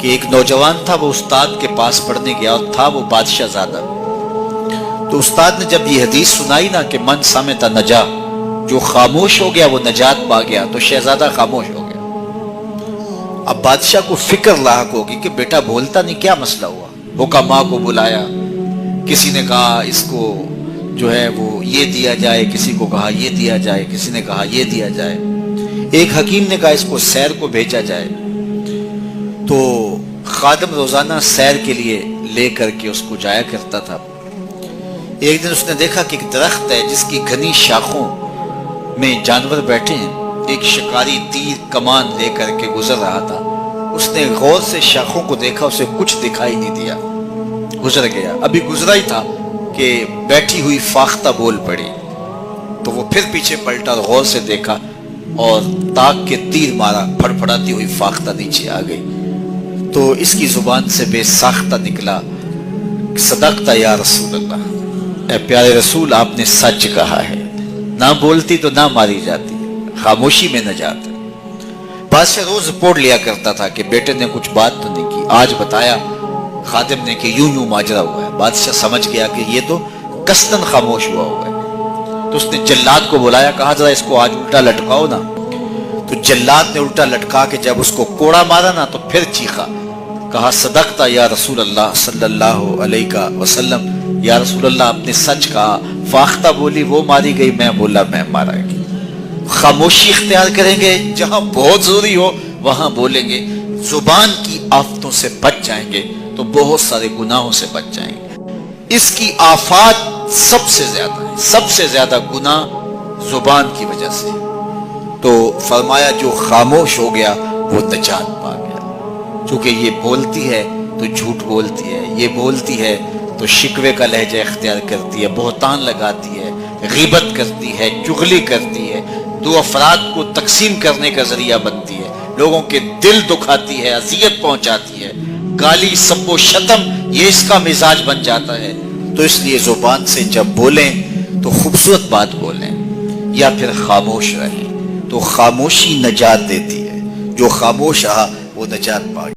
کہ ایک نوجوان تھا، وہ استاد کے پاس پڑھنے گیا اور تھا وہ بادشاہ زادہ۔ تو استاد نے جب یہ حدیث سنائی نا کہ من صامت نجا، جو خاموش ہو گیا وہ نجات پا گیا، تو شہزادہ خاموش ہو گیا۔ اب بادشاہ کو فکر لاحق ہوگی کہ بیٹا بولتا نہیں، کیا مسئلہ ہوا؟ حکماء کو بلایا، کسی نے کہا اس کو جو ہے وہ یہ دیا جائے، کسی کو کہا یہ دیا جائے، کسی نے کہا یہ دیا جائے، ایک حکیم نے کہا اس کو سیر کو بھیجا جائے۔ تو خادم روزانہ سیر کے لیے لے کر کے اس کو جایا کرتا تھا۔ ایک دن اس نے دیکھا کہ ایک درخت ہے جس کی گھنی شاخوں میں جانور بیٹھے ہیں، ایک شکاری تیر کمان لے کر کے گزر رہا تھا۔ اس نے غور سے شاخوں کو دیکھا، اسے کچھ دکھائی نہیں دیا، گزر گیا۔ ابھی گزرا ہی تھا کہ بیٹھی ہوئی فاختہ بول پڑی، تو وہ پھر پیچھے پلٹا اور غور سے دیکھا اور تاک کے تیر مارا، پھڑ پھڑاتی ہوئی فاختہ نیچے آ گئی۔ تو اس کی زبان سے بے ساختہ نکلا، صدقت یا رسول اللہ، اے پیارے رسول آپ نے سچ کہا ہے، نہ بولتی تو نہ ماری جاتی، خاموشی میں نجات ہے۔ بادشاہ روز رپورٹ لیا کرتا تھا کہ بیٹے نے کچھ بات تو نہیں کی، آج بتایا خادم نے کہ یوں یوں ماجرا ہوا ہے۔ بادشاہ سمجھ گیا کہ یہ تو قصداً خاموش ہوا ہوا ہے، تو اس نے جلاد کو بلایا، کہا ذرا اس کو آج الٹا لٹکاؤ نا۔ تو جلاد نے الٹا لٹکا کے جب اس کو کوڑا مارا نا تو پھر چیخا، کہا صدقت یا رسول اللہ صلی اللہ علیہ وسلم، یا رسول اللہ آپ نے سچ کہا، فاختہ بولی وہ ماری گئی، میں بولا میں مارا گئی۔ خاموشی اختیار کریں گے، جہاں بہت ضروری ہو وہاں بولیں گے، زبان کی آفتوں سے بچ جائیں گے تو بہت سارے گناہوں سے بچ جائیں گے۔ اس کی آفات سب سے زیادہ ہے، سب سے زیادہ گناہ زبان کی وجہ سے۔ تو فرمایا جو خاموش ہو گیا وہ نجات پا گیا، چونکہ یہ بولتی ہے تو جھوٹ بولتی ہے، یہ بولتی ہے تو شکوے کا لہجہ اختیار کرتی ہے، بہتان لگاتی ہے، غیبت کرتی ہے، چغلی کرتی ہے، دو افراد کو تقسیم کرنے کا ذریعہ بنتی ہے، لوگوں کے دل دکھاتی ہے، اذیت پہنچاتی ہے، گالی سب و شتم یہ اس کا مزاج بن جاتا ہے۔ تو اس لیے زبان سے جب بولیں تو خوبصورت بات بولیں یا پھر خاموش رہیں، تو خاموشی نجات دیتی ہے، جو خاموش رہا وہ نجات پا گیا۔